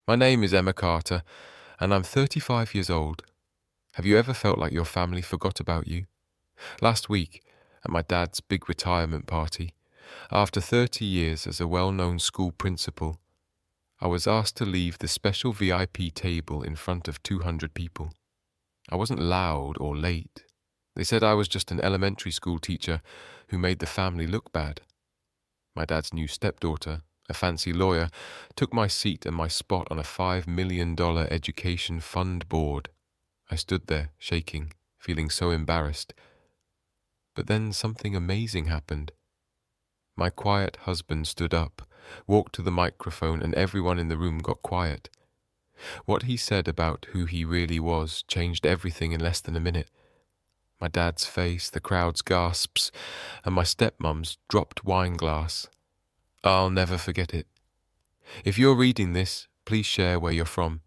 My name is Emma Carter, and I'm 35 years old. Have you ever felt like your family forgot about you? Last week, at my dad's big retirement party, after 30 years as a well-known school principal, I was asked to leave the special VIP table in front of 200 people. I wasn't loud or late. They said I was just an elementary school teacher who made the family look bad. My dad's new stepdaughter, a fancy lawyer, took my seat and my spot on a $5 million education fund board. I stood there, shaking, feeling so embarrassed. But then something amazing happened. My quiet husband stood up, walked to the microphone, and everyone in the room got quiet. What he said about who he really was changed everything in less than a minute. My dad's face, the crowd's gasps, and my stepmom's dropped wine glass. I'll never forget it. If you're reading this, please share where you're from.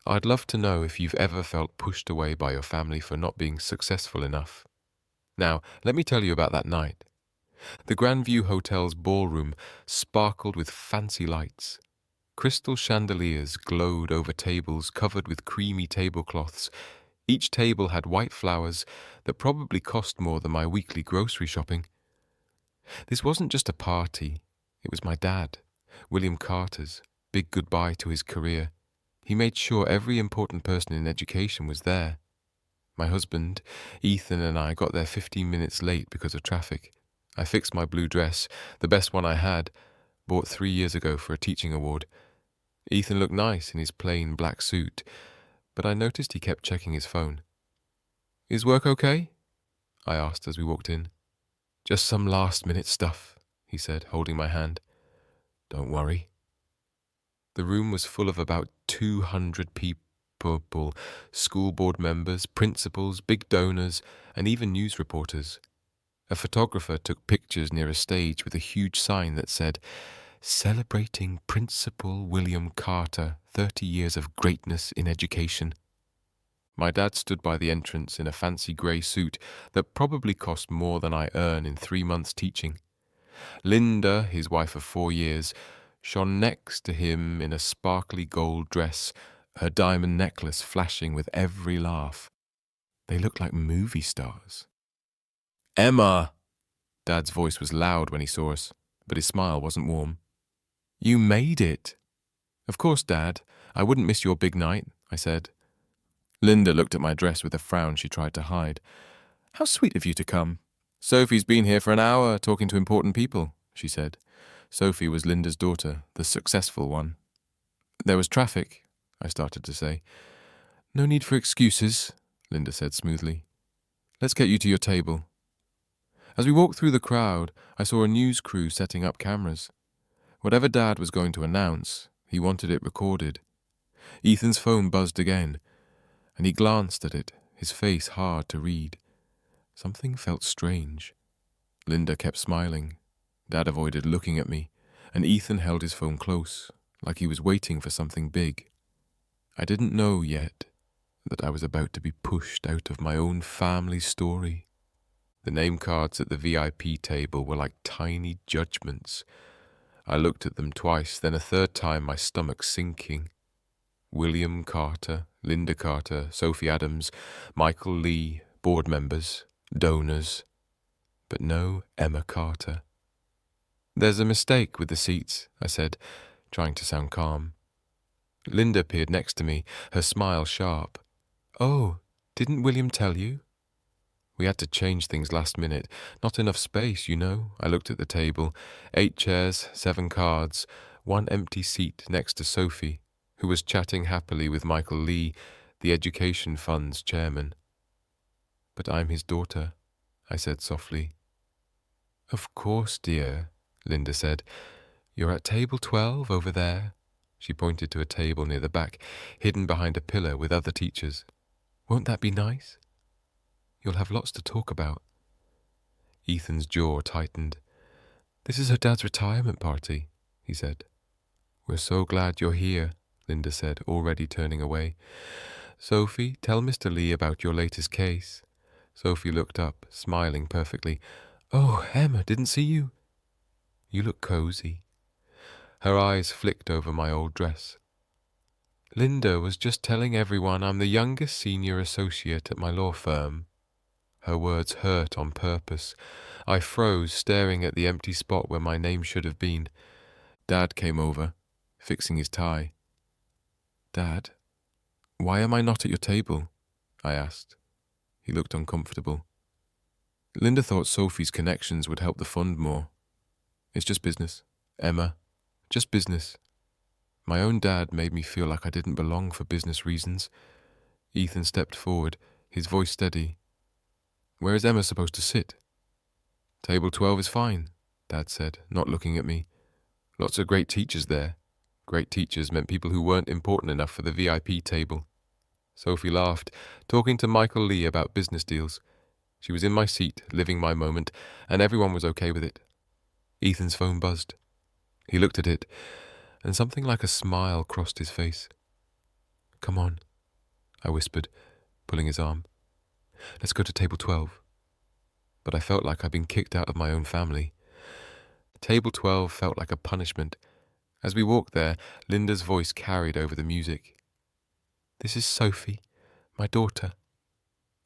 I'd love to know if you've ever felt pushed away by your family for not being successful enough. Now, let me tell you about that night. The Grandview Hotel's ballroom sparkled with fancy lights. Crystal chandeliers glowed over tables covered with creamy tablecloths. Each table had white flowers that probably cost more than my weekly grocery shopping. This wasn't just a party. It was my dad, William Carter's, big goodbye to his career. He made sure every important person in education was there. My husband, Ethan, and I got there 15 minutes late because of traffic. I fixed my blue dress, the best one I had, bought 3 years ago for a teaching award. Ethan looked nice in his plain black suit, but I noticed he kept checking his phone. "Is work okay?" I asked as we walked in. "Just some last-minute stuff," he said, holding my hand. "Don't worry." The room was full of about 200 people, school board members, principals, big donors, and even news reporters. A photographer took pictures near a stage with a huge sign that said, "Celebrating Principal William Carter, 30 years of greatness in education." My dad stood by the entrance in a fancy grey suit that probably cost more than I earn in 3 months teaching. Linda, his wife of 4 years, shone next to him in a sparkly gold dress, her diamond necklace flashing with every laugh. They looked like movie stars. "Emma!" Dad's voice was loud when he saw us, but his smile wasn't warm. "You made it." "Of course, Dad. I wouldn't miss your big night," I said. Linda looked at my dress with a frown she tried to hide. "How sweet of you to come." "Sophie's been here for an hour talking to important people," she said. Sophie was Linda's daughter, the successful one. "There was traffic," I started to say. "No need for excuses," Linda said smoothly. "Let's get you to your table." As we walked through the crowd, I saw a news crew setting up cameras. Whatever Dad was going to announce, he wanted it recorded. Ethan's phone buzzed again, and he glanced at it, his face hard to read. Something felt strange. Linda kept smiling. Dad avoided looking at me, and Ethan held his phone close, like he was waiting for something big. I didn't know yet that I was about to be pushed out of my own family story. The name cards at the VIP table were like tiny judgments. I looked at them twice, then a third time, my stomach sinking. William Carter, Linda Carter, Sophie Adams, Michael Lee, board members, donors, but no Emma Carter. "There's a mistake with the seats," I said, trying to sound calm. Linda appeared next to me, her smile sharp. "Oh, didn't William tell you?" "We had to change things last minute. Not enough space, you know." I looked at the table. 8 chairs, 7 cards, 1 empty seat next to Sophie, who was chatting happily with Michael Lee, the Education Fund's chairman. "But I'm his daughter," I said softly. "Of course, dear," Linda said. "You're at table 12 over there." She pointed to a table near the back, hidden behind a pillar with other teachers. "Won't that be nice? You'll have lots to talk about." Ethan's jaw tightened. "This is her dad's retirement party," he said. "We're so glad you're here," Linda said, already turning away. "Sophie, tell Mr. Lee about your latest case." Sophie looked up, smiling perfectly. "Oh, Emma, didn't see you." "You look cozy." Her eyes flicked over my old dress. Linda was just telling everyone I'm the youngest senior associate at my law firm. Her words hurt on purpose. I froze, staring at the empty spot where my name should have been. Dad came over, fixing his tie. "Dad, why am I not at your table?" I asked. He looked uncomfortable. "Linda thought Sophie's connections would help the fund more. It's just business, Emma. Just business." My own dad made me feel like I didn't belong for business reasons. Ethan stepped forward, his voice steady. "Where is Emma supposed to sit?" "Table 12 is fine," Dad said, not looking at me. "Lots of great teachers there." Great teachers meant people who weren't important enough for the VIP table. Sophie laughed, talking to Michael Lee about business deals. She was in my seat, living my moment, and everyone was okay with it. Ethan's phone buzzed. He looked at it, and something like a smile crossed his face. "Come on," I whispered, pulling his arm. "Let's go to table 12. But I felt like I'd been kicked out of my own family. Table 12 felt like a punishment. As we walked there, Linda's voice carried over the music. "This is Sophie, my daughter,"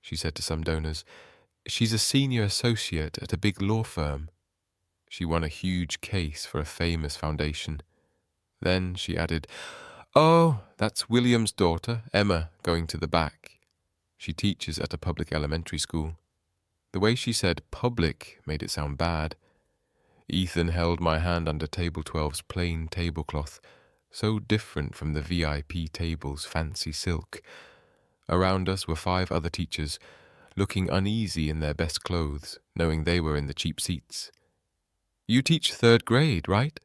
she said to some donors. "She's a senior associate at a big law firm. She won a huge case for a famous foundation." Then she added, "Oh, that's William's daughter, Emma, going to the back. She teaches at a public elementary school." The way she said public made it sound bad. Ethan held my hand under table 12's plain tablecloth, so different from the VIP table's fancy silk. Around us were 5 other teachers, looking uneasy in their best clothes, knowing they were in the cheap seats. "You teach 3rd grade, right?"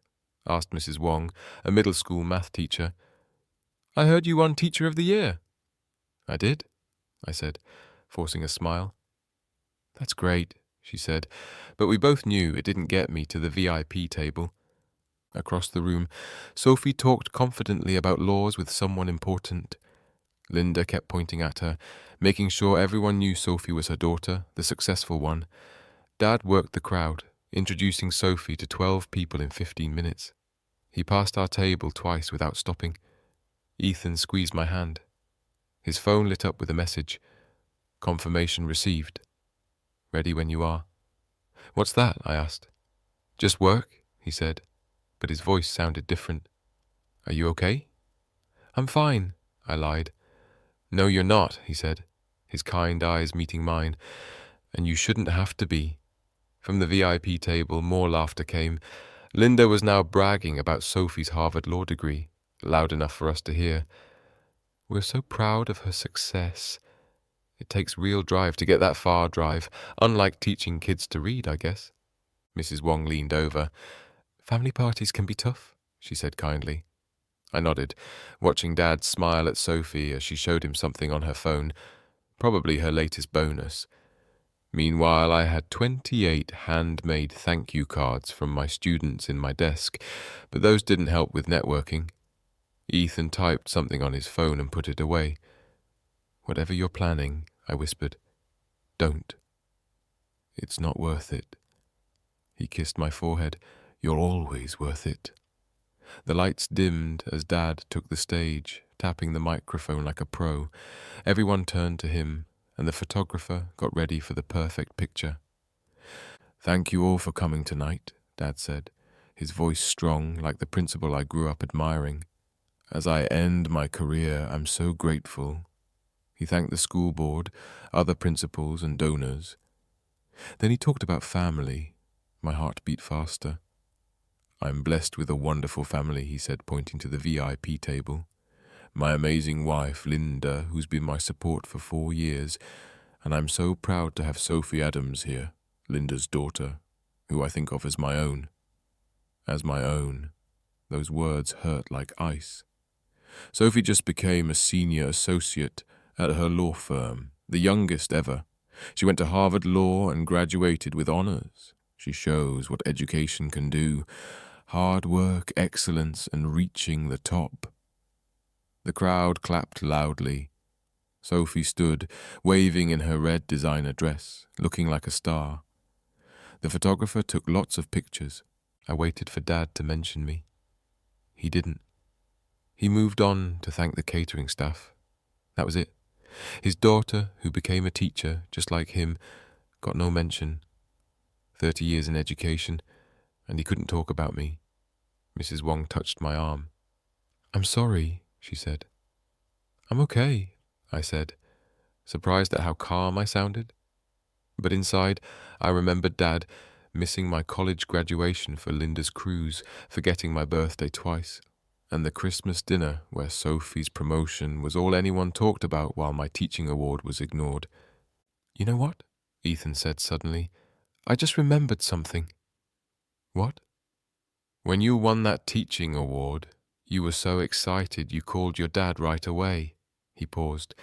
asked Mrs. Wong, a middle school math teacher. "I heard you won Teacher of the Year." "I did," I said, forcing a smile. "That's great," she said, but we both knew it didn't get me to the VIP table. Across the room, Sophie talked confidently about laws with someone important. Linda kept pointing at her, making sure everyone knew Sophie was her daughter, the successful one. Dad worked the crowd, introducing Sophie to 12 people in 15 minutes. He passed our table twice without stopping. Ethan squeezed my hand. His phone lit up with a message. "Confirmation received. Ready when you are." "What's that?" I asked. "Just work," he said, but his voice sounded different. "Are you okay?" "I'm fine," I lied. "No, you're not," he said, his kind eyes meeting mine. "And you shouldn't have to be." From the VIP table, more laughter came. Linda was now bragging about Sophie's Harvard law degree, loud enough for us to hear. "We're so proud of her success. It takes real drive to get that far drive, unlike teaching kids to read, I guess." Mrs. Wong leaned over. "Family parties can be tough," she said kindly. I nodded, watching Dad smile at Sophie as she showed him something on her phone, probably her latest bonus. Meanwhile, I had 28 handmade thank you cards from my students in my desk, but those didn't help with networking. Ethan typed something on his phone and put it away. "Whatever you're planning," I whispered, "don't. It's not worth it." He kissed my forehead. "You're always worth it." The lights dimmed as Dad took the stage, tapping the microphone like a pro. Everyone turned to him, and the photographer got ready for the perfect picture. "Thank you all for coming tonight," Dad said, his voice strong like the principal I grew up admiring. "As I end my career, I'm so grateful." He thanked the school board, other principals and donors. Then he talked about family. My heart beat faster. "I'm blessed with a wonderful family," he said, pointing to the VIP table. "My amazing wife, Linda, who's been my support for 4 years, and I'm so proud to have Sophie Adams here, Linda's daughter, who I think of as my own." As my own. Those words hurt like ice. Sophie just became a senior associate at her law firm, the youngest ever. She went to Harvard Law and graduated with honors. She shows what education can do. Hard work, excellence, and reaching the top. The crowd clapped loudly. Sophie stood, waving in her red designer dress, looking like a star. The photographer took lots of pictures. I waited for Dad to mention me. He didn't. He moved on to thank the catering staff. That was it. His daughter, who became a teacher just like him, got no mention. 30 years in education, and he couldn't talk about me. Mrs. Wong touched my arm. "I'm sorry," she said. "I'm okay," I said, surprised at how calm I sounded. But inside, I remembered Dad missing my college graduation for Linda's cruise, forgetting my birthday twice, and the Christmas dinner where Sophie's promotion was all anyone talked about while my teaching award was ignored. "You know what?" Ethan said suddenly. "I just remembered something." "What?" "When you won that teaching award, you were so excited you called your dad right away." He paused.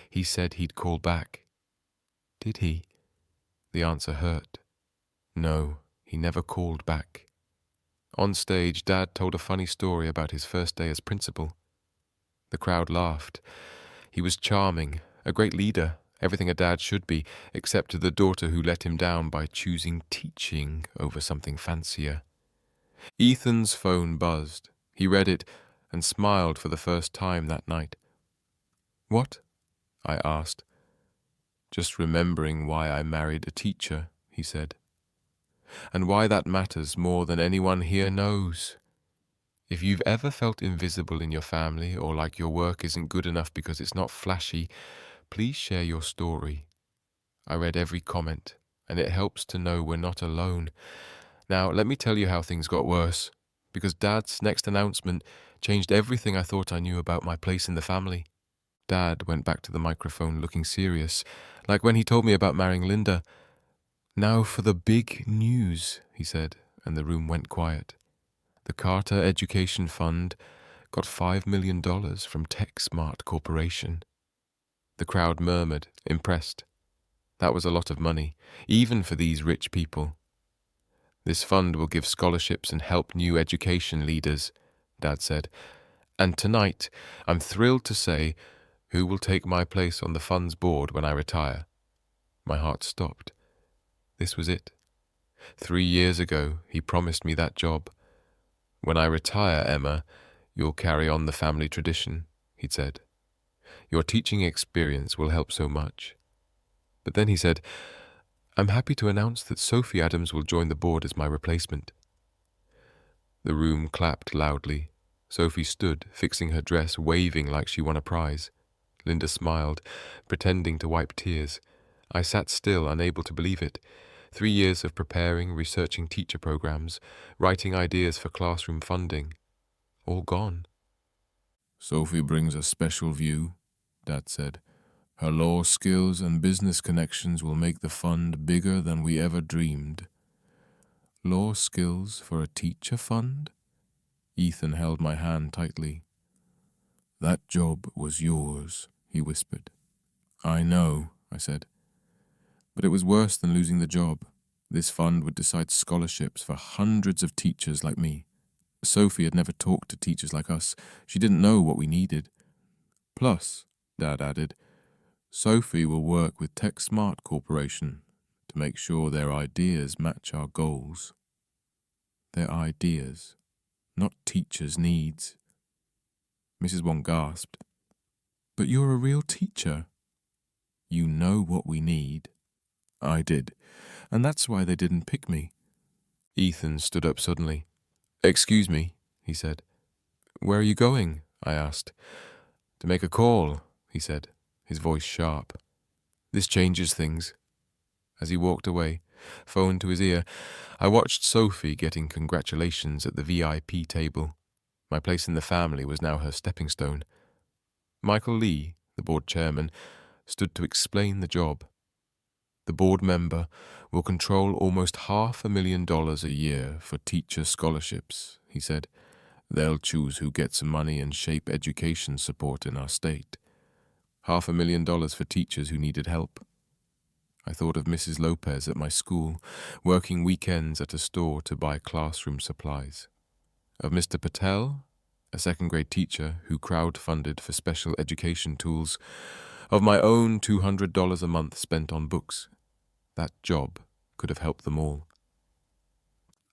"He said he'd call back." "Did he?" The answer hurt. No, he never called back. On stage, Dad told a funny story about his first day as principal. The crowd laughed. He was charming, a great leader, everything a dad should be, except to the daughter who let him down by choosing teaching over something fancier. Ethan's phone buzzed. He read it and smiled for the first time that night. "What?" I asked. "Just remembering why I married a teacher," he said. "And why that matters more than anyone here knows. If you've ever felt invisible in your family or like your work isn't good enough because it's not flashy, please share your story." I read every comment, and it helps to know we're not alone. Now, let me tell you how things got worse, because Dad's next announcement changed everything I thought I knew about my place in the family. Dad went back to the microphone looking serious, like when he told me about marrying Linda. "Now for the big news," he said, and the room went quiet. The Carter Education Fund got $5 million from TechSmart Corporation. The crowd murmured, impressed. That was a lot of money, even for these rich people. "This fund will give scholarships and help new education leaders," Dad said. "And tonight, I'm thrilled to say who will take my place on the fund's board when I retire." My heart stopped. This was it. 3 years ago, he promised me that job. "When I retire, Emma, you'll carry on the family tradition," he'd said. "Your teaching experience will help so much." But then he said, "I'm happy to announce that Sophie Adams will join the board as my replacement." The room clapped loudly. Sophie stood, fixing her dress, waving like she won a prize. Linda smiled, pretending to wipe tears. I sat still, unable to believe it. 3 years of preparing, researching teacher programs, writing ideas for classroom funding. All gone. "Sophie brings a special view," Dad said. "Her law skills and business connections will make the fund bigger than we ever dreamed." "Law skills for a teacher fund?" Ethan held my hand tightly. "That job was yours," he whispered. "I know," I said. "But it was worse than losing the job. This fund would decide scholarships for hundreds of teachers like me. Sophie had never talked to teachers like us. She didn't know what we needed. Plus," Dad added, "Sophie will work with TechSmart Corporation to make sure their ideas match our goals." Their ideas, not teachers' needs. Mrs. Wong gasped. "But you're a real teacher." "You know what we need." I did, and that's why they didn't pick me. Ethan stood up suddenly. "Excuse me," he said. "Where are you going?" I asked. "To make a call," he said, his voice sharp. "This changes things." As he walked away, phone to his ear, I watched Sophie getting congratulations at the VIP table. My place in the family was now her stepping stone. Michael Lee, the board chairman, stood to explain the job. "The board member will control almost $500,000 a year for teacher scholarships," he said. "They'll choose who gets money and shape education support in our state. $500,000 for teachers who needed help." I thought of Mrs. Lopez at my school, working weekends at a store to buy classroom supplies. Of Mr. Patel, a second-grade teacher who crowdfunded for special education tools. Of my own $200 a month spent on books. That job could have helped them all.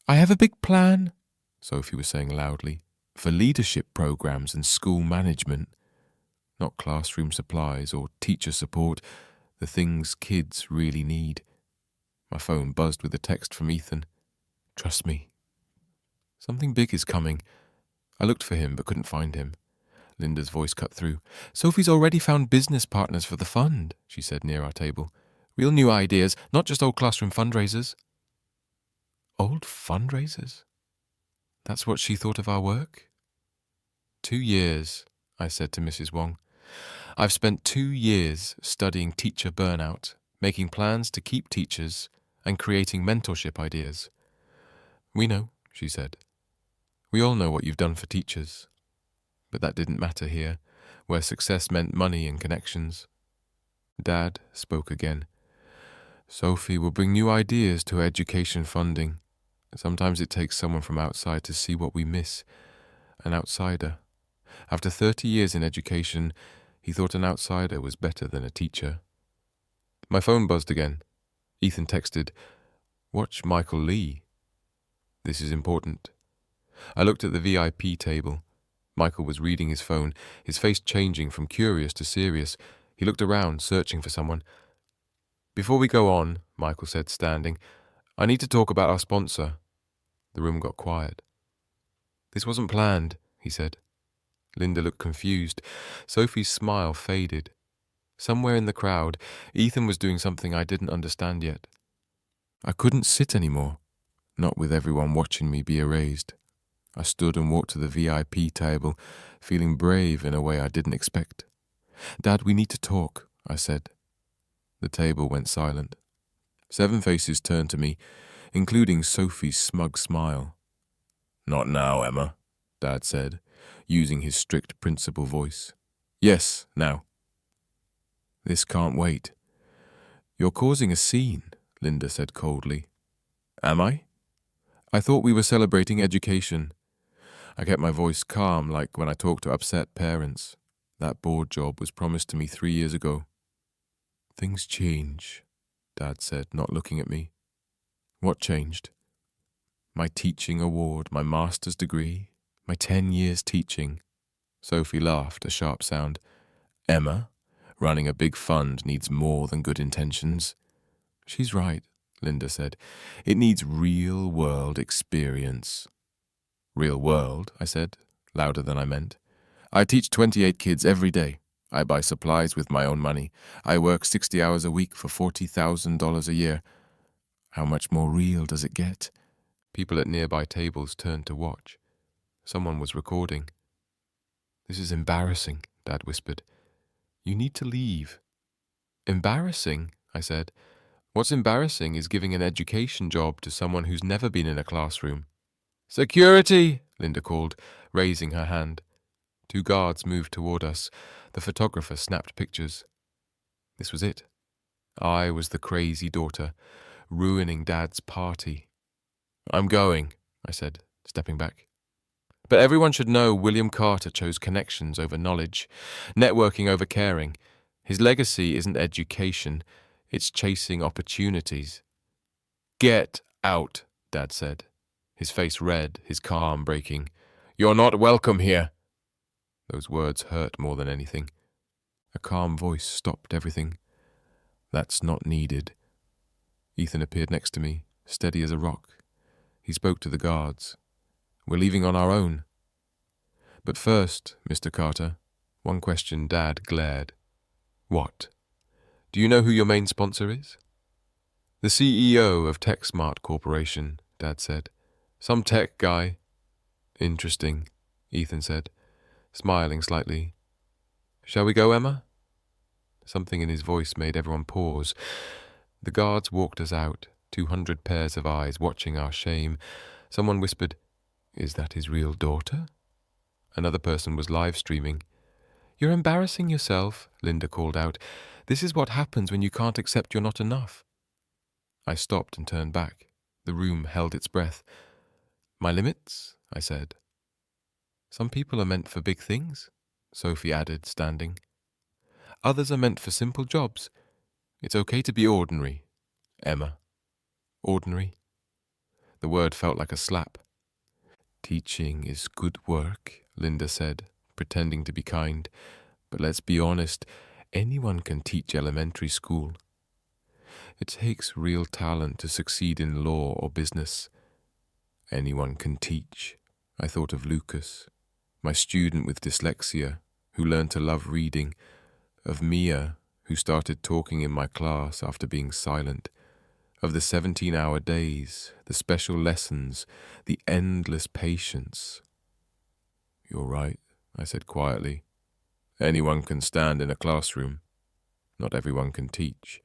"I have a big plan," Sophie was saying loudly. for leadership programs and school management, not classroom supplies or teacher support, the things kids really need. My phone buzzed with a text from Ethan. Trust me. Something big is coming. I looked for him but couldn't find him. Linda's voice cut through. Sophie's already found business partners for the fund, she said near our table. Real new ideas, not just old classroom fundraisers. Old fundraisers? That's what she thought of our work? 2 years, I said to Mrs. Wong. I've spent 2 years studying teacher burnout, making plans to keep teachers, and creating mentorship ideas. We know, she said. We all know what you've done for teachers. But that didn't matter here, where success meant money and connections. Dad spoke again. Sophie will bring new ideas to education funding. Sometimes it takes someone from outside to see what we miss. An outsider. After 30 years in education, he thought an outsider was better than a teacher. My phone buzzed again. Ethan texted, "Watch Michael Lee." This is important. I looked at the VIP table. Michael was reading his phone, his face changing from curious to serious. He looked around, searching for someone. "Before we go on," Michael said, standing, "I need to talk about our sponsor." The room got quiet. "This wasn't planned," he said. Linda looked confused. Sophie's smile faded. Somewhere in the crowd, Ethan was doing something I didn't understand yet. I couldn't sit anymore, not with everyone watching me be erased. I stood and walked to the VIP table, feeling brave in a way I didn't expect. "Dad, we need to talk," I said. The table went silent. 7 faces turned to me, including Sophie's smug smile. "Not now, Emma," Dad said, using his strict principal voice. "Yes, now." "This can't wait." "You're causing a scene," Linda said coldly. "Am I? I thought we were celebrating education." I kept my voice calm, like when I talk to upset parents. That board job was promised to me 3 years ago. "Things change," Dad said, not looking at me. "What changed?" "My teaching award, my master's degree, my 10 years teaching." Sophie laughed, a sharp sound. "Emma, running a big fund needs more than good intentions." "She's right," Linda said. "It needs real-world experience." "Real world," I said, louder than I meant. "I teach 28 kids every day. I buy supplies with my own money. I work 60 hours a week for $40,000 a year. How much more real does it get?" People at nearby tables turned to watch. Someone was recording. "This is embarrassing," Dad whispered. "You need to leave." "Embarrassing?" I said. "What's embarrassing is giving an education job to someone who's never been in a classroom." "Security!" Linda called, raising her hand. 2 guards moved toward us. The photographer snapped pictures. This was it. I was the crazy daughter, ruining Dad's party. "I'm going," I said, stepping back. "But everyone should know William Carter chose connections over knowledge, networking over caring. His legacy isn't education, it's chasing opportunities." "Get out," Dad said, his face red, his calm breaking. "You're not welcome here." Those words hurt more than anything. A calm voice stopped everything. "That's not needed." Ethan appeared next to me, steady as a rock. He spoke to the guards. "We're leaving on our own." "But first, Mr. Carter," one question Dad glared. "What? Do you know who your main sponsor is?" "The CEO of TechSmart Corporation," Dad said. "Some tech guy." "Interesting," Ethan said, smiling slightly. "Shall we go, Emma?" Something in his voice made everyone pause. The guards walked us out, 200 pairs of eyes watching our shame. Someone whispered, "Is that his real daughter?" Another person was live streaming. "You're embarrassing yourself," Linda called out. "This is what happens when you can't accept you're not enough." I stopped and turned back. The room held its breath. "My limits?" I said. "Some people are meant for big things," Sophie added, standing. "Others are meant for simple jobs. It's okay to be ordinary, Emma." Ordinary? The word felt like a slap. Teaching is good work, Linda said, pretending to be kind. But let's be honest, anyone can teach elementary school. It takes real talent to succeed in law or business. Anyone can teach. I thought of Lucas, my student with dyslexia, who learned to love reading, of Mia, who started talking in my class after being silent, of the 17-hour days, the special lessons, the endless patience. You're right, I said quietly. Anyone can stand in a classroom. Not everyone can teach.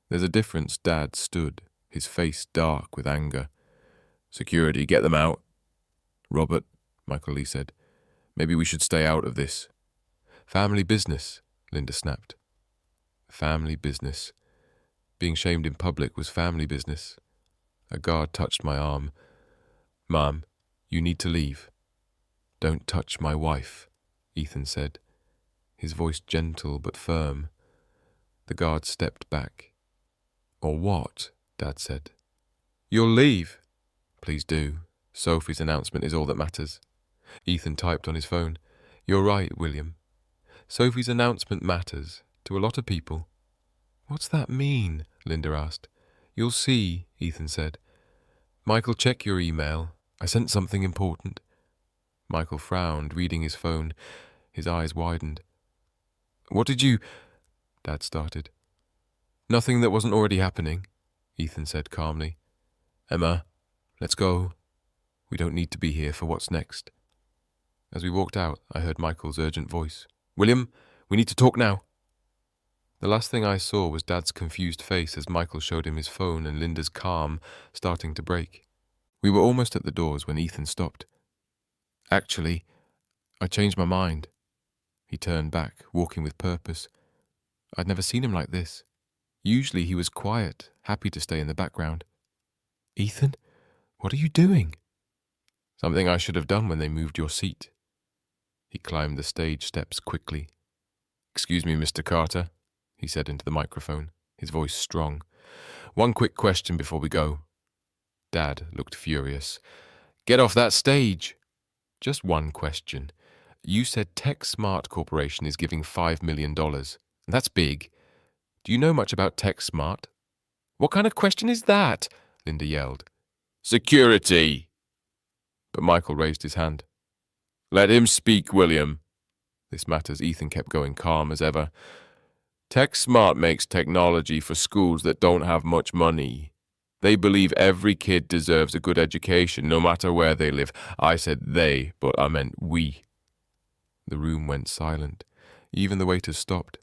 There's a difference. Dad stood, his face dark with anger. Security, get them out. Robert, Michael Lee said, maybe we should stay out of this. Family business, Linda snapped. Family business. Being shamed in public was family business. A guard touched my arm. Mom, you need to leave. Don't touch my wife, Ethan said, his voice gentle but firm. The guard stepped back. Or what? Dad said. You'll leave. Please do. Sophie's announcement is all that matters. Ethan typed on his phone. You're right, William. Sophie's announcement matters to a lot of people. What's that mean? Linda asked. You'll see, Ethan said. Michael, check your email. I sent something important. Michael frowned, reading his phone. His eyes widened. What did you... Dad started. Nothing that wasn't already happening, Ethan said calmly. Emma, let's go. We don't need to be here for what's next. As we walked out, I heard Michael's urgent voice. William, we need to talk now. The last thing I saw was Dad's confused face as Michael showed him his phone and Linda's calm starting to break. We were almost at the doors when Ethan stopped. Actually, I changed my mind. He turned back, walking with purpose. I'd never seen him like this. Usually he was quiet, happy to stay in the background. Ethan, what are you doing? Something I should have done when they moved your seat. He climbed the stage steps quickly. Excuse me, Mr. Carter, he said into the microphone, his voice strong. One quick question before we go. Dad looked furious. Get off that stage. Just one question. You said TechSmart Corporation is giving $5 million. That's big. Do you know much about TechSmart? What kind of question is that? Linda yelled. Security! But Michael raised his hand. Let him speak, William. This matters. Ethan kept going, calm as ever. TechSmart makes technology for schools that don't have much money. They believe every kid deserves a good education, no matter where they live. I said they, but I meant we. The room went silent. Even the waiters stopped.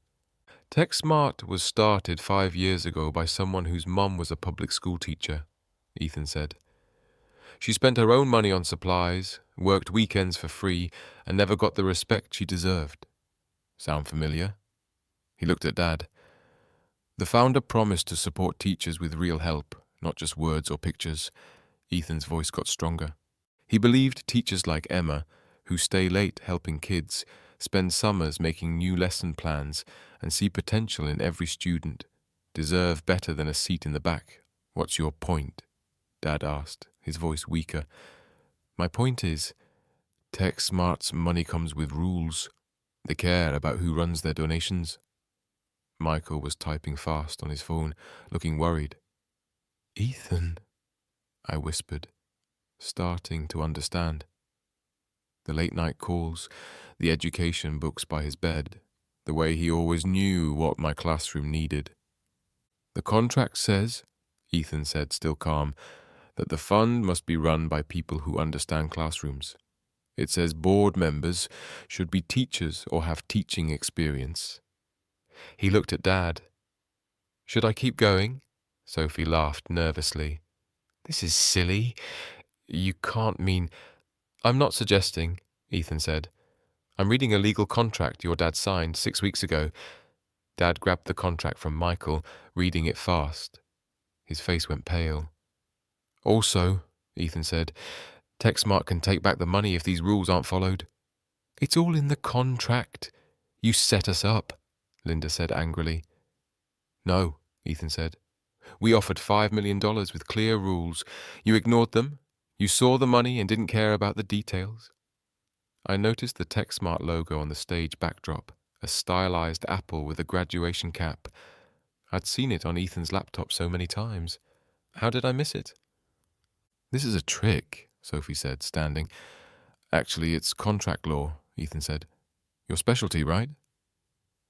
TechSmart was started 5 years ago by someone whose mum was a public school teacher, Ethan said. She spent her own money on supplies, worked weekends for free, and never got the respect she deserved. Sound familiar? He looked at Dad. The founder promised to support teachers with real help, not just words or pictures. Ethan's voice got stronger. He believed teachers like Emma, who stay late helping kids, spend summers making new lesson plans, and see potential in every student, deserve better than a seat in the back. What's your point? Dad asked, his voice weaker. My point is, TechSmart's money comes with rules. They care about who runs their donations. Michael was typing fast on his phone, looking worried. Ethan, I whispered, starting to understand. The late-night calls, the education books by his bed, the way he always knew what my classroom needed. The contract says, Ethan said, still calm, that the fund must be run by people who understand classrooms. It says board members should be teachers or have teaching experience. He looked at Dad. Should I keep going? Sophie laughed nervously. This is silly. You can't mean... I'm not suggesting, Ethan said. I'm reading a legal contract your dad signed 6 weeks ago. Dad grabbed the contract from Michael, reading it fast. His face went pale. Also, Ethan said, TechSmart can take back the money if these rules aren't followed. It's all in the contract. You set us up, Linda said angrily. No, Ethan said. We offered $5 million with clear rules. You ignored them. You saw the money and didn't care about the details? I noticed the TechSmart logo on the stage backdrop, a stylized apple with a graduation cap. I'd seen it on Ethan's laptop so many times. How did I miss it? This is a trick, Sophie said, standing. Actually, it's contract law, Ethan said. Your specialty, right?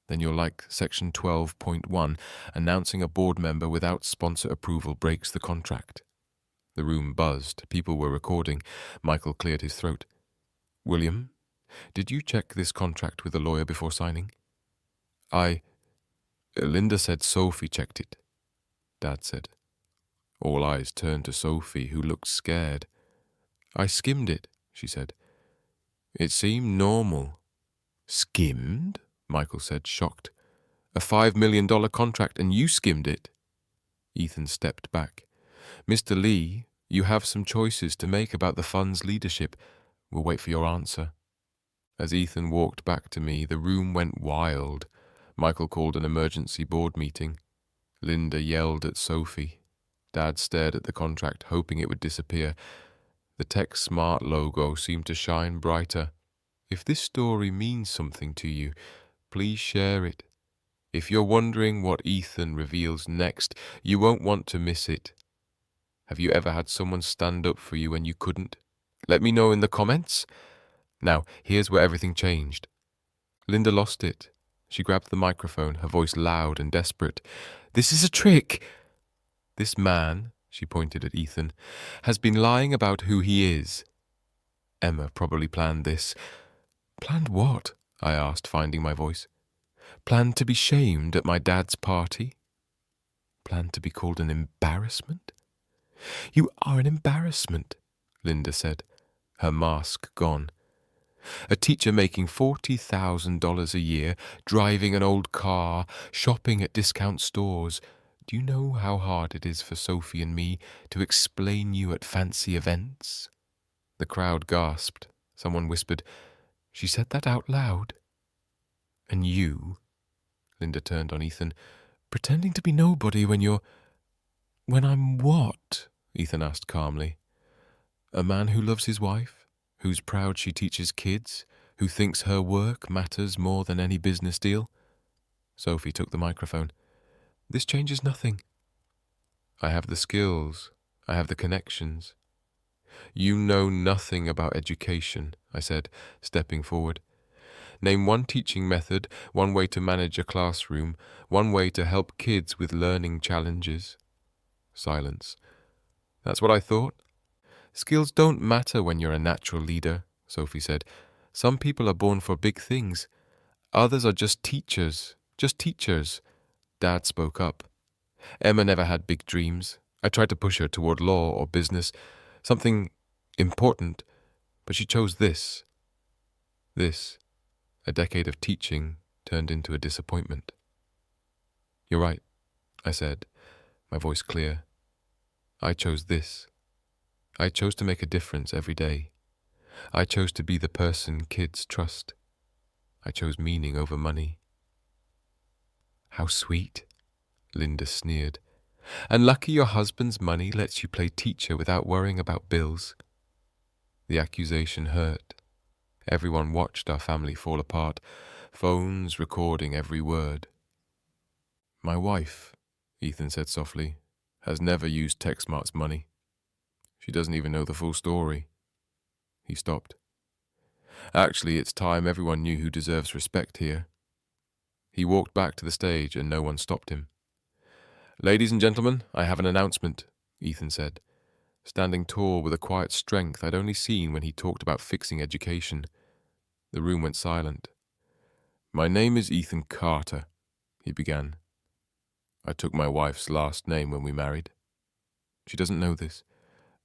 Then you're like Section 12.1, announcing a board member without sponsor approval breaks the contract. The room buzzed. People were recording. Michael cleared his throat. William, did you check this contract with a lawyer before signing? Linda said Sophie checked it, Dad said. All eyes turned to Sophie, who looked scared. I skimmed it, she said. It seemed normal. Skimmed? Michael said, shocked. A $5 million contract and you skimmed it? Ethan stepped back. Mr. Lee, you have some choices to make about the fund's leadership. We'll wait for your answer. As Ethan walked back to me, the room went wild. Michael called an emergency board meeting. Linda yelled at Sophie. Dad stared at the contract, hoping it would disappear. The TechSmart logo seemed to shine brighter. If this story means something to you, please share it. If you're wondering what Ethan reveals next, you won't want to miss it. Have you ever had someone stand up for you when you couldn't? Let me know in the comments. Now, here's where everything changed. Linda lost it. She grabbed the microphone, her voice loud and desperate. This is a trick. This man, she pointed at Ethan, has been lying about who he is. Emma probably planned this. Planned what? I asked, finding my voice. Planned to be shamed at my dad's party? Planned to be called an embarrassment? You are an embarrassment, Linda said, her mask gone. A teacher making $40,000 a year, driving an old car, shopping at discount stores. Do you know how hard it is for Sophie and me to explain you at fancy events? The crowd gasped. Someone whispered, She said that out loud. And you, Linda turned on Ethan, pretending to be nobody when you're... When I'm what? Ethan asked calmly. A man who loves his wife, who's proud she teaches kids, who thinks her work matters more than any business deal? Sophie took the microphone. This changes nothing. I have the skills. I have the connections. You know nothing about education, I said, stepping forward. Name one teaching method, one way to manage a classroom, one way to help kids with learning challenges. Silence. That's what I thought. Skills don't matter when you're a natural leader, Sophie said. Some people are born for big things. Others are just teachers. Just teachers. Dad spoke up. Emma never had big dreams. I tried to push her toward law or business, something important, but she chose this. This, a decade of teaching, turned into a disappointment. You're right, I said, my voice clear. I chose this. I chose to make a difference every day. I chose to be the person kids trust. I chose meaning over money. How sweet, Linda sneered. And lucky your husband's money lets you play teacher without worrying about bills. The accusation hurt. Everyone watched our family fall apart, phones recording every word. My wife, Ethan said softly, has never used TechSmart's money. She doesn't even know the full story. He stopped. Actually, it's time everyone knew who deserves respect here. He walked back to the stage and no one stopped him. Ladies and gentlemen, I have an announcement, Ethan said, standing tall with a quiet strength I'd only seen when he talked about fixing education. The room went silent. My name is Ethan Carter, he began. I took my wife's last name when we married. She doesn't know this,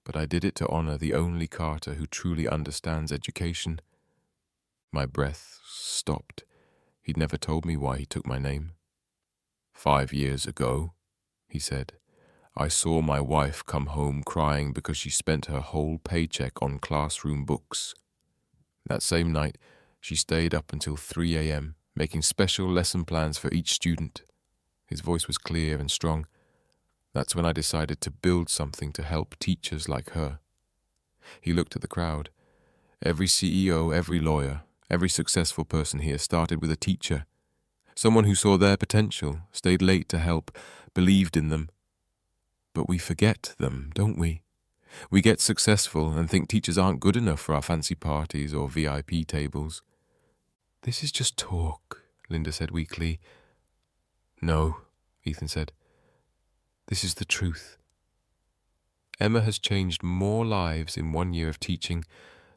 but I did it to honor the only Carter who truly understands education. My breath stopped. He'd never told me why he took my name. 5 years ago, he said, I saw my wife come home crying because she spent her whole paycheck on classroom books. That same night, she stayed up until 3 a.m., making special lesson plans for each student. His voice was clear and strong. That's when I decided to build something to help teachers like her. He looked at the crowd. Every CEO, every lawyer, every successful person here started with a teacher. Someone who saw their potential, stayed late to help, believed in them. But we forget them, don't we? We get successful and think teachers aren't good enough for our fancy parties or VIP tables. This is just talk, Linda said weakly. No, Ethan said. This is the truth. Emma has changed more lives in 1 year of teaching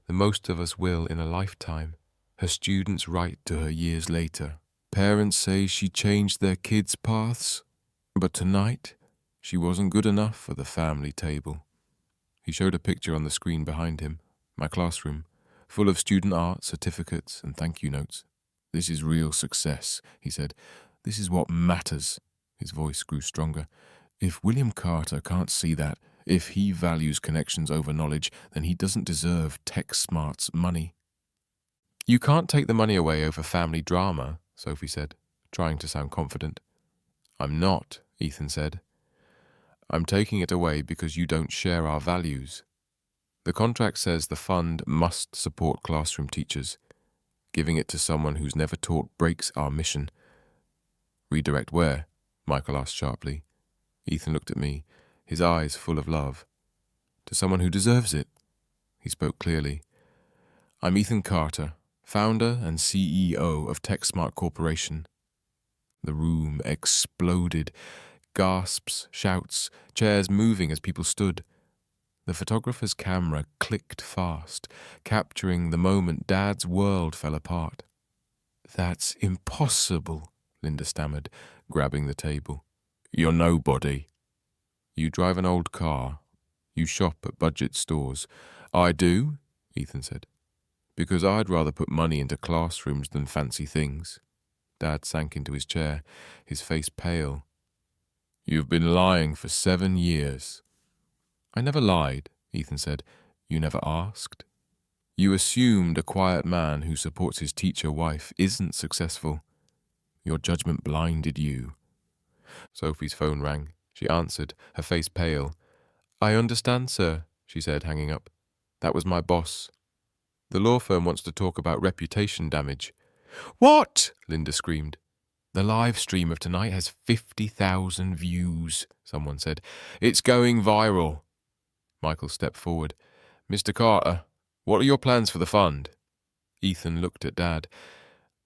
than most of us will in a lifetime. Her students write to her years later. Parents say she changed their kids' paths, but tonight she wasn't good enough for the family table. He showed a picture on the screen behind him, my classroom, full of student art, certificates, and thank you notes. This is real success, he said. This is what matters. His voice grew stronger. If William Carter can't see that, if he values connections over knowledge, then he doesn't deserve TechSmart's money. You can't take the money away over family drama, Sophie said, trying to sound confident. I'm not, Ethan said. I'm taking it away because you don't share our values. The contract says the fund must support classroom teachers. Giving it to someone who's never taught breaks our mission. Redirect where? Michael asked sharply. Ethan looked at me, his eyes full of love. To someone who deserves it. He spoke clearly. I'm Ethan Carter, founder and CEO of TechSmart Corporation. The room exploded. Gasps, shouts, chairs moving as people stood. The photographer's camera clicked fast, capturing the moment Dad's world fell apart. That's impossible, Linda stammered, grabbing the table. You're nobody. You drive an old car. You shop at budget stores. I do, Ethan said, because I'd rather put money into classrooms than fancy things. Dad sank into his chair, his face pale. You've been lying for 7 years. I never lied, Ethan said. You never asked. You assumed a quiet man who supports his teacher wife isn't successful. Your judgment blinded you. Sophie's phone rang. She answered, her face pale. I understand, sir, she said, hanging up. That was my boss. The law firm wants to talk about reputation damage. What? Linda screamed. The live stream of tonight has 50,000 views, someone said. It's going viral. Michael stepped forward. Mr. Carter, what are your plans for the fund? Ethan looked at Dad.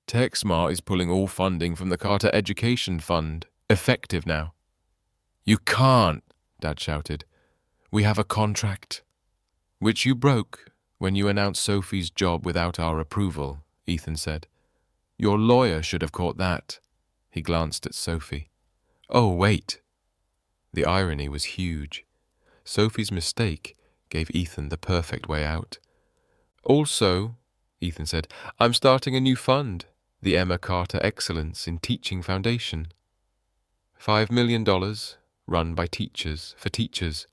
TechSmart is pulling all funding from the Carter Education Fund. Effective now. You can't, Dad shouted. We have a contract. Which you broke when you announced Sophie's job without our approval, Ethan said. Your lawyer should have caught that. He glanced at Sophie. Oh, wait. The irony was huge. Sophie's mistake gave Ethan the perfect way out. Also, Ethan said, I'm starting a new fund, the Emma Carter Excellence in Teaching Foundation. $5 million, run by teachers, for teachers.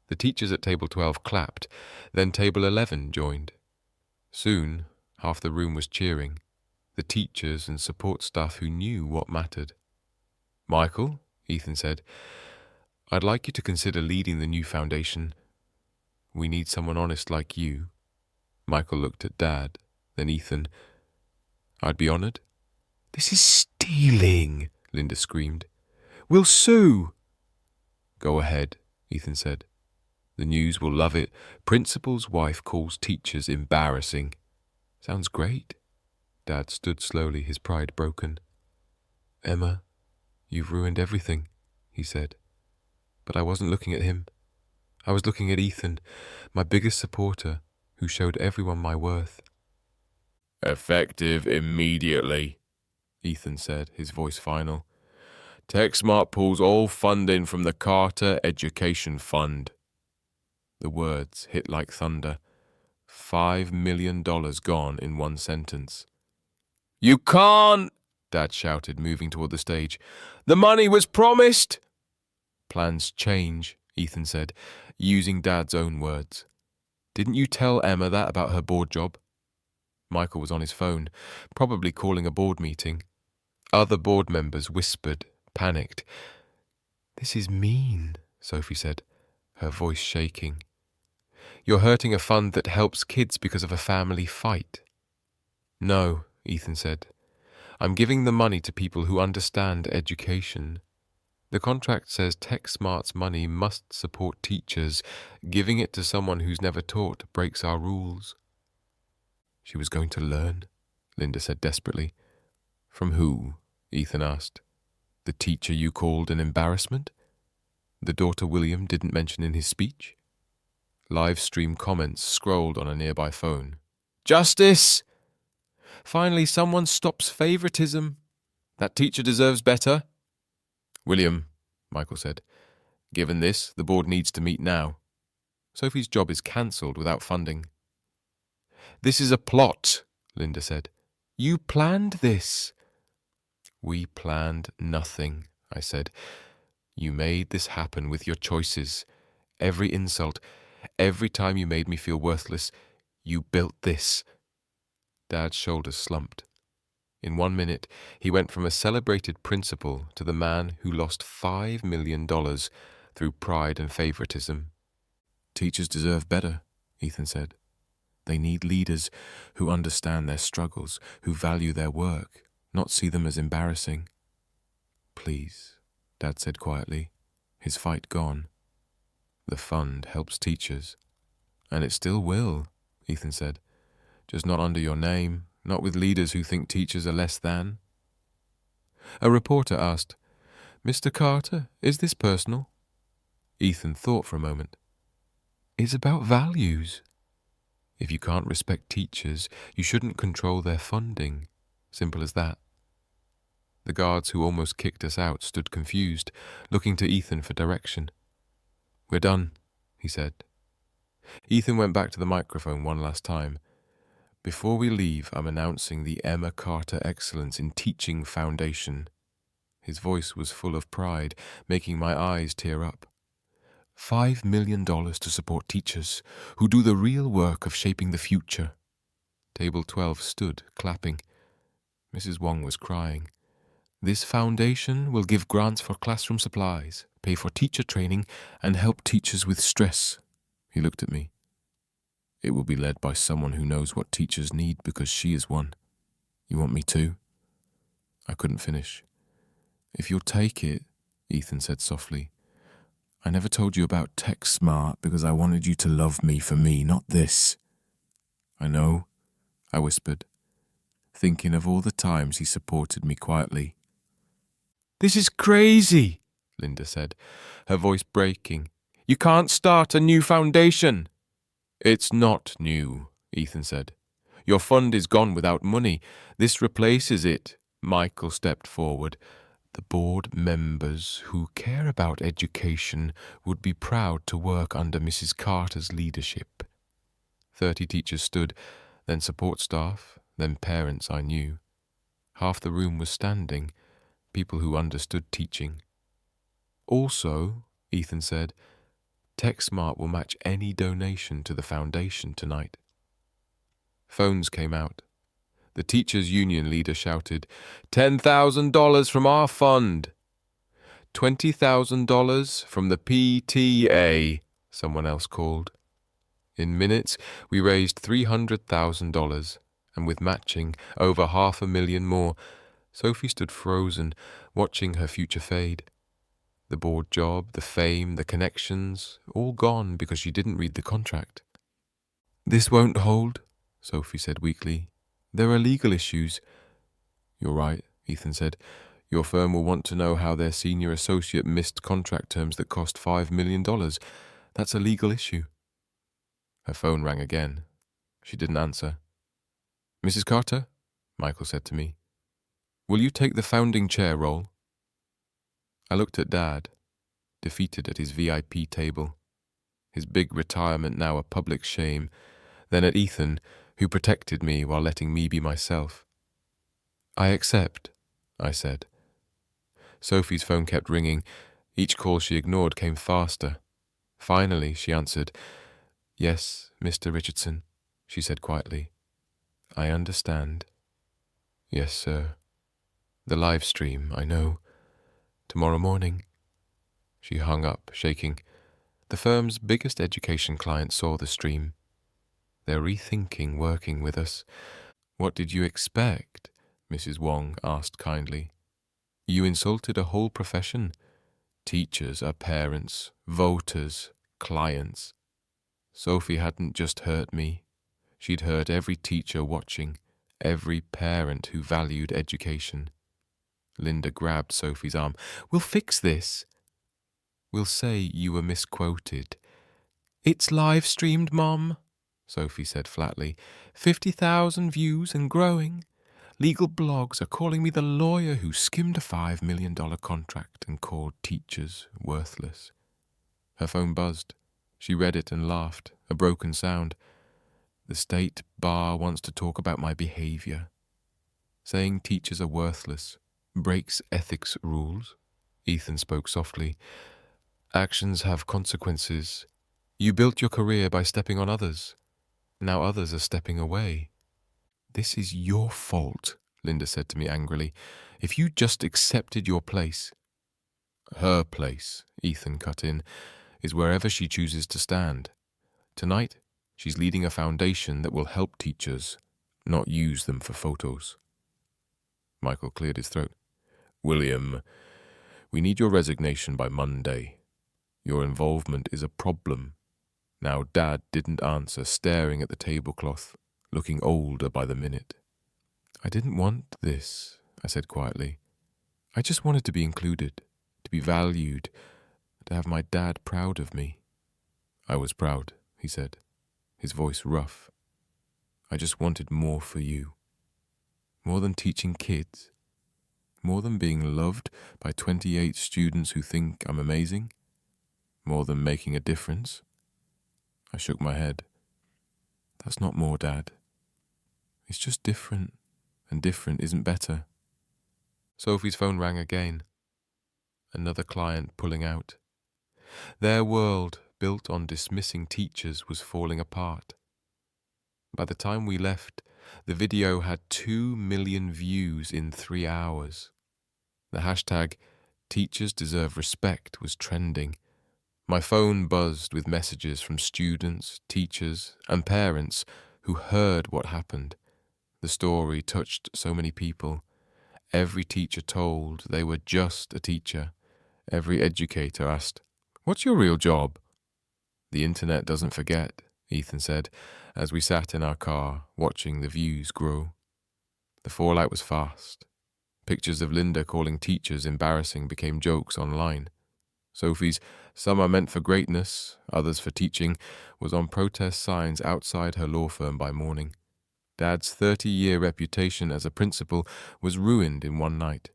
The teachers at Table 12 clapped, then Table 11 joined. Soon, half the room was cheering, the teachers and support staff who knew what mattered. Michael, Ethan said, I'd like you to consider leading the new foundation. We need someone honest like you. Michael looked at Dad, then Ethan. I'd be honored. This is stealing, Linda screamed. We'll sue. Go ahead, Ethan said. The news will love it. Principal's wife calls teachers embarrassing. Sounds great. Dad stood slowly, his pride broken. Emma, you've ruined everything, he said. But I wasn't looking at him. I was looking at Ethan, my biggest supporter, who showed everyone my worth. Effective immediately, Ethan said, his voice final. TechSmart pulls all funding from the Carter Education Fund. The words hit like thunder. $5 million gone in one sentence. You can't, Dad shouted, moving toward the stage. The money was promised. Plans change, Ethan said, using Dad's own words. Didn't you tell Emma that about her board job? Michael was on his phone, probably calling a board meeting. Other board members whispered, panicked. This is mean, Sophie said, her voice shaking. You're hurting a fund that helps kids because of a family fight. No, Ethan said. I'm giving the money to people who understand education. The contract says TechSmart's money must support teachers. Giving it to someone who's never taught breaks our rules. She was going to learn, Linda said desperately. From who? Ethan asked. The teacher you called an embarrassment? The daughter William didn't mention in his speech? Live stream comments scrolled on a nearby phone. Justice! Finally, someone stops favoritism. That teacher deserves better. William, Michael said. Given this, the board needs to meet now. Sophie's job is cancelled without funding. This is a plot, Linda said. You planned this. We planned nothing, I said. You made this happen with your choices. Every insult, every time you made me feel worthless, you built this. Dad's shoulders slumped. In 1 minute, he went from a celebrated principal to the man who lost $5 million through pride and favoritism. Teachers deserve better, Ethan said. They need leaders who understand their struggles, who value their work, not see them as embarrassing. Please, Dad said quietly, his fight gone. The fund helps teachers. And it still will, Ethan said. Just not under your name, not with leaders who think teachers are less than. A reporter asked, Mr. Carter, is this personal? Ethan thought for a moment. It's about values. If you can't respect teachers, you shouldn't control their funding. Simple as that. The guards who almost kicked us out stood confused, looking to Ethan for direction. We're done, he said. Ethan went back to the microphone one last time. Before we leave, I'm announcing the Emma Carter Excellence in Teaching Foundation. His voice was full of pride, making my eyes tear up. $5 million to support teachers who do the real work of shaping the future. Table 12 stood, clapping. Mrs. Wong was crying. This foundation will give grants for classroom supplies, pay for teacher training, and help teachers with stress. He looked at me. It will be led by someone who knows what teachers need because she is one. You want me to? I couldn't finish. If you'll take it, Ethan said softly. I never told you about TechSmart because I wanted you to love me for me, not this. I know, I whispered, thinking of all the times he supported me quietly. This is crazy, Linda said, her voice breaking. You can't start a new foundation. It's not new, Ethan said. Your fund is gone without money. This replaces it. Michael stepped forward. The board members who care about education would be proud to work under Mrs. Carter's leadership. 30 teachers stood, then support staff, then parents I knew. Half the room was standing, people who understood teaching. Also, Ethan said, TechSmart will match any donation to the foundation tonight. Phones came out. The teachers' union leader shouted, $10,000 from our fund. $20,000 from the PTA, someone else called. In minutes, we raised $300,000, and with matching, over $500,000 more. Sophie stood frozen, watching her future fade. The board job, the fame, the connections, all gone because she didn't read the contract. This won't hold, Sophie said weakly. There are legal issues. You're right, Ethan said. Your firm will want to know how their senior associate missed contract terms that cost $5 million. That's a legal issue. Her phone rang again. She didn't answer. Mrs. Carter, Michael said to me, will you take the founding chair role? I looked at Dad, defeated at his VIP table, his big retirement now a public shame, then at Ethan, who protected me while letting me be myself. I accept, I said. Sophie's phone kept ringing. Each call she ignored came faster. Finally, she answered. Yes, Mr. Richardson, she said quietly. I understand. Yes, sir. The live stream, I know. Tomorrow morning. She hung up, shaking. The firm's biggest education client saw the stream. They're rethinking working with us. What did you expect? Mrs. Wong asked kindly. You insulted a whole profession. Teachers are parents, voters, clients. Sophie hadn't just hurt me. She'd hurt every teacher watching, every parent who valued education. Linda grabbed Sophie's arm. We'll fix this. We'll say you were misquoted. It's live-streamed, Mom, Sophie said flatly. 50,000 views and growing. Legal blogs are calling me the lawyer who skimmed a $5 million contract and called teachers worthless. Her phone buzzed. She read it and laughed, a broken sound. The state bar wants to talk about my behavior. Saying teachers are worthless breaks ethics rules. Ethan spoke softly. Actions have consequences. You built your career by stepping on others. Now others are stepping away. This is your fault, Linda said to me angrily. If you just accepted your place. Her place, Ethan cut in, is wherever she chooses to stand. Tonight, she's leading a foundation that will help teachers, not use them for photos. Michael cleared his throat. William, we need your resignation by Monday. Your involvement is a problem. Now Dad didn't answer, staring at the tablecloth, looking older by the minute. I didn't want this, I said quietly. I just wanted to be included, to be valued, to have my dad proud of me. I was proud, he said, his voice rough. I just wanted more for you. More than teaching kids. More than being loved by 28 students who think I'm amazing. More than making a difference. I shook my head. That's not more, Dad. It's just different, and different isn't better. Sophie's phone rang again. Another client pulling out. Their world, built on dismissing teachers, was falling apart. By the time we left, the video had 2 million views in 3 hours. The hashtag Teachers Deserve Respect was trending. My phone buzzed with messages from students, teachers, and parents who heard what happened. The story touched so many people. Every teacher told they were just a teacher. Every educator asked, "What's your real job?" The internet doesn't forget, Ethan said, as we sat in our car, watching the views grow. The fallout was fast. Pictures of Linda calling teachers embarrassing became jokes online. Sophie's "Some are meant for greatness, others for teaching" was on protest signs outside her law firm by morning. Dad's 30-year reputation as a principal was ruined in one night.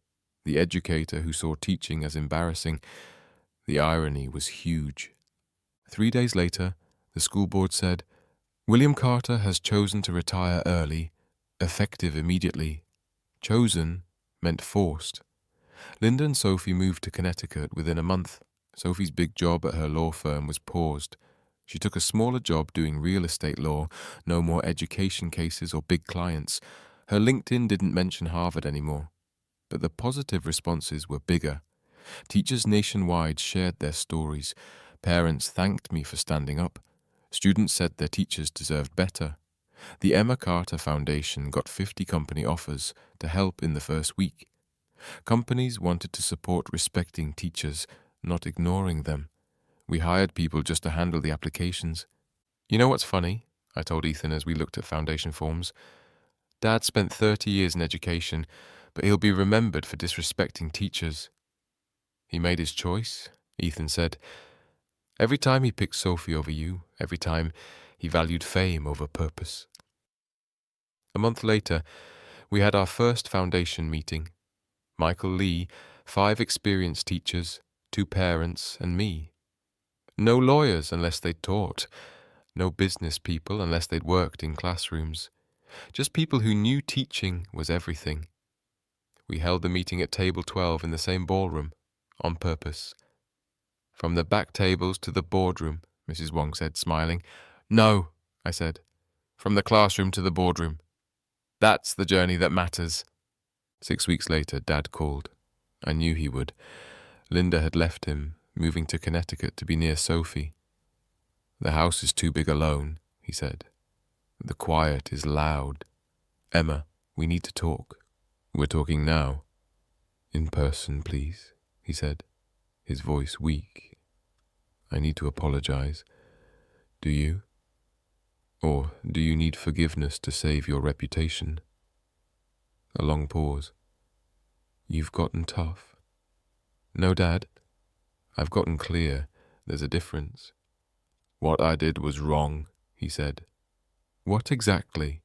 The educator who saw teaching as embarrassing. The irony was huge. 3 days later, the school board said, William Carter has chosen to retire early, effective immediately. Chosen meant forced. Linda and Sophie moved to Connecticut within a month. Sophie's big job at her law firm was paused. She took a smaller job doing real estate law, no more education cases or big clients. Her LinkedIn didn't mention Harvard anymore. But the positive responses were bigger. Teachers nationwide shared their stories. Parents thanked me for standing up. Students said their teachers deserved better. The Emma Carter Foundation got 50 company offers to help in the first week. Companies wanted to support respecting teachers, not ignoring them. We hired people just to handle the applications. You know what's funny? I told Ethan as we looked at foundation forms. Dad spent 30 years in education, but he'll be remembered for disrespecting teachers. He made his choice, Ethan said. Every time he picked Sophie over you, every time he valued fame over purpose. A month later, we had our first foundation meeting. Michael Lee, 5 experienced teachers, 2 parents, and me. No lawyers unless they'd taught. No business people unless they'd worked in classrooms. Just people who knew teaching was everything. We held the meeting at table 12 in the same ballroom, on purpose. From the back tables to the boardroom, Mrs. Wong said, smiling. No, I said. From the classroom to the boardroom. That's the journey that matters. 6 weeks later, Dad called. I knew he would. Linda had left him, moving to Connecticut to be near Sophie. The house is too big alone, he said. The quiet is loud. Emma, we need to talk. We're talking now. In person, please, he said, his voice weak. I need to apologize. Do you? Or do you need forgiveness to save your reputation? A long pause. You've gotten tough. No, Dad. I've gotten clear. There's a difference. What I did was wrong, he said. What exactly?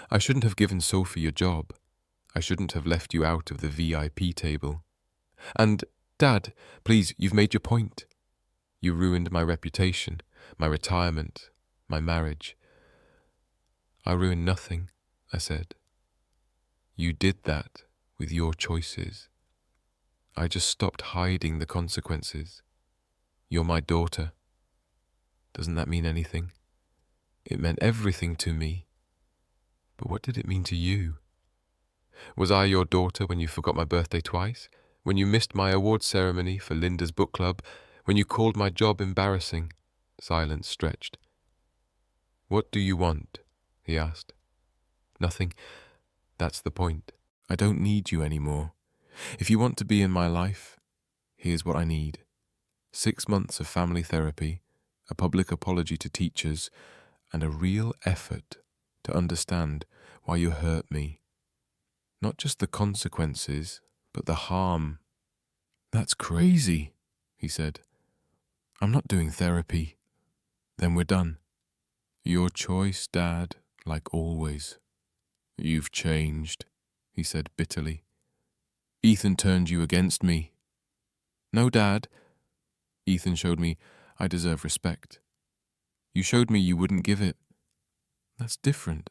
I shouldn't have given Sophie your job. I shouldn't have left you out of the VIP table. And, Dad, please, you've made your point. You ruined my reputation, my retirement, my marriage. I ruined nothing, I said. You did that with your choices. I just stopped hiding the consequences. You're my daughter. Doesn't that mean anything? It meant everything to me. But what did it mean to you? Was I your daughter when you forgot my birthday twice? When you missed my award ceremony for Linda's book club? When you called my job embarrassing? Silence stretched. What do you want? He asked. Nothing. That's the point. I don't need you anymore. If you want to be in my life, here's what I need. 6 months of family therapy, a public apology to teachers, and a real effort to understand why you hurt me. Not just the consequences, but the harm. That's crazy, he said. I'm not doing therapy. Then we're done. Your choice, Dad, like always. You've changed, he said bitterly. Ethan turned you against me. No, Dad. Ethan showed me I deserve respect. You showed me you wouldn't give it. That's different.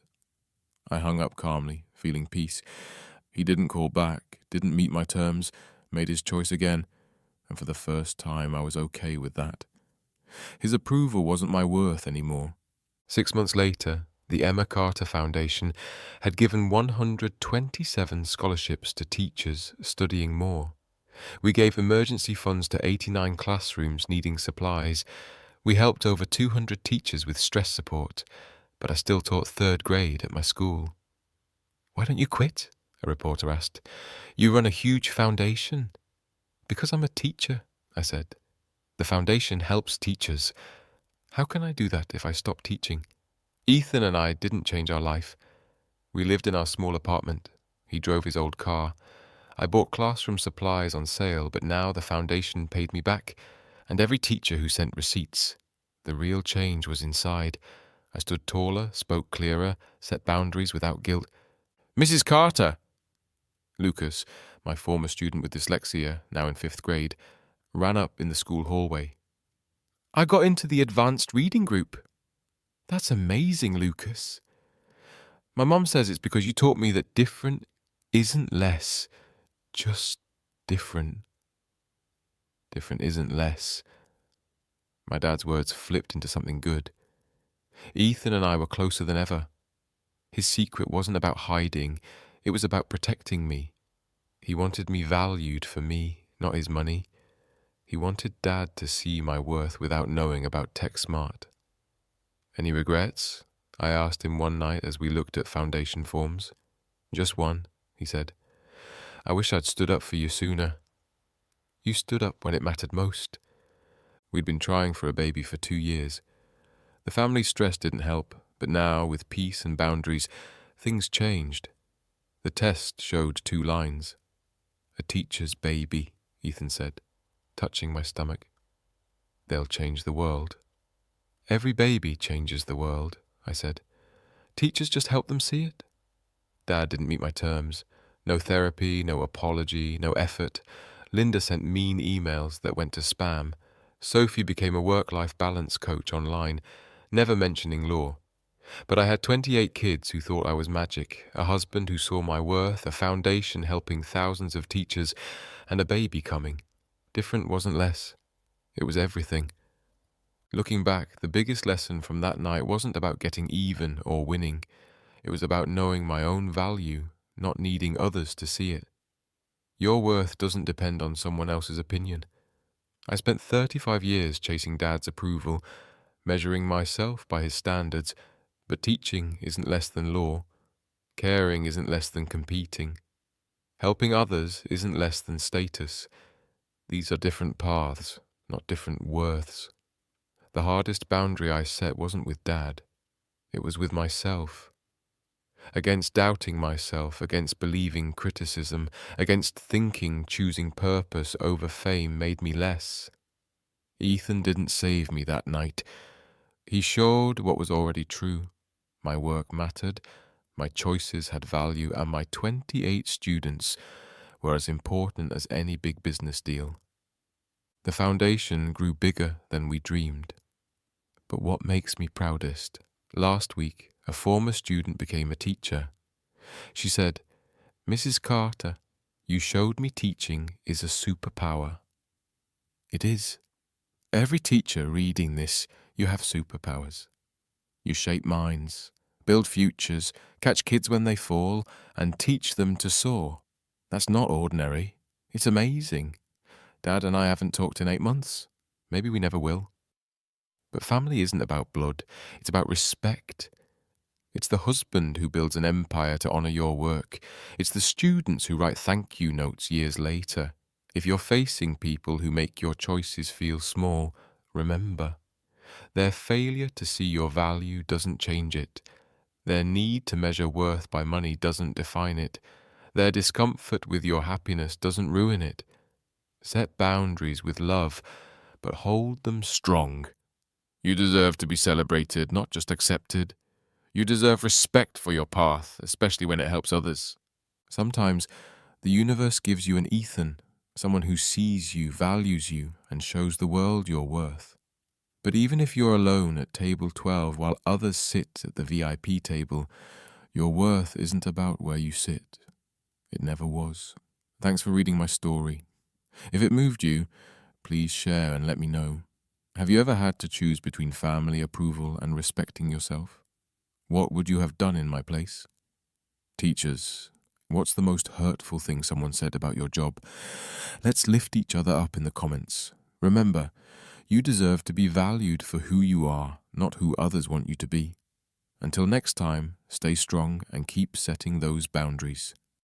I hung up calmly, feeling peace. He didn't call back, didn't meet my terms, made his choice again, and for the first time I was okay with that. His approval wasn't my worth anymore. 6 months later, the Emma Carter Foundation had given 127 scholarships to teachers studying more. We gave emergency funds to 89 classrooms needing supplies. We helped over 200 teachers with stress support, but I still taught 3rd grade at my school. Why don't you quit? A reporter asked. You run a huge foundation. Because I'm a teacher, I said. The foundation helps teachers. How can I do that if I stop teaching? Ethan and I didn't change our life. We lived in our small apartment. He drove his old car. I bought classroom supplies on sale, but now the foundation paid me back, and every teacher who sent receipts. The real change was inside. I stood taller, spoke clearer, set boundaries without guilt. Mrs. Carter! Lucas, my former student with dyslexia, now in 5th grade, ran up in the school hallway. I got into the advanced reading group. That's amazing, Lucas. My mum says it's because you taught me that different isn't less, just different. Different isn't less. My dad's words flipped into something good. Ethan and I were closer than ever. His secret wasn't about hiding, it was about protecting me. He wanted me valued for me, not his money. He wanted Dad to see my worth without knowing about tech smart. Any regrets? I asked him one night as we looked at foundation forms. Just one, he said. I wish I'd stood up for you sooner. You stood up when it mattered most. We'd been trying for a baby for 2 years. The family stress didn't help, but now, with peace and boundaries, things changed. The test showed 2 lines. A teacher's baby, Ethan said, touching my stomach. They'll change the world. Every baby changes the world, I said. Teachers just help them see it. Dad didn't meet my terms. No therapy, no apology, no effort. Linda sent mean emails that went to spam. Sophie became a work-life balance coach online, never mentioning law. But I had 28 kids who thought I was magic, a husband who saw my worth, a foundation helping thousands of teachers, and a baby coming. Different wasn't less. It was everything. Looking back, the biggest lesson from that night wasn't about getting even or winning. It was about knowing my own value, not needing others to see it. Your worth doesn't depend on someone else's opinion. I spent 35 years chasing Dad's approval, measuring myself by his standards, but teaching isn't less than law, caring isn't less than competing, helping others isn't less than status. These are different paths, not different worths. The hardest boundary I set wasn't with Dad, it was with myself. Against doubting myself, against believing criticism, against thinking choosing purpose over fame made me less. Ethan didn't save me that night. He showed what was already true. My work mattered, my choices had value, and my 28 students were as important as any big business deal. The foundation grew bigger than we dreamed. But what makes me proudest? Last week, a former student became a teacher. She said, "Mrs. Carter, you showed me teaching is a superpower." It is. Every teacher reading this, you have superpowers. You shape minds, build futures, catch kids when they fall, and teach them to soar. That's not ordinary. It's amazing. Dad and I haven't talked in 8 months. Maybe we never will. But family isn't about blood. It's about respect. It's the husband who builds an empire to honor your work. It's the students who write thank you notes years later. If you're facing people who make your choices feel small, remember, their failure to see your value doesn't change it. Their need to measure worth by money doesn't define it. Their discomfort with your happiness doesn't ruin it. Set boundaries with love, but hold them strong. You deserve to be celebrated, not just accepted. You deserve respect for your path, especially when it helps others. Sometimes the universe gives you an Ethan, someone who sees you, values you, and shows the world your worth. But even if you're alone at table 12 while others sit at the VIP table, your worth isn't about where you sit. It never was. Thanks for reading my story. If it moved you, please share and let me know. Have you ever had to choose between family approval and respecting yourself? What would you have done in my place? Teachers, what's the most hurtful thing someone said about your job? Let's lift each other up in the comments. Remember, you deserve to be valued for who you are, not who others want you to be. Until next time, stay strong and keep setting those boundaries.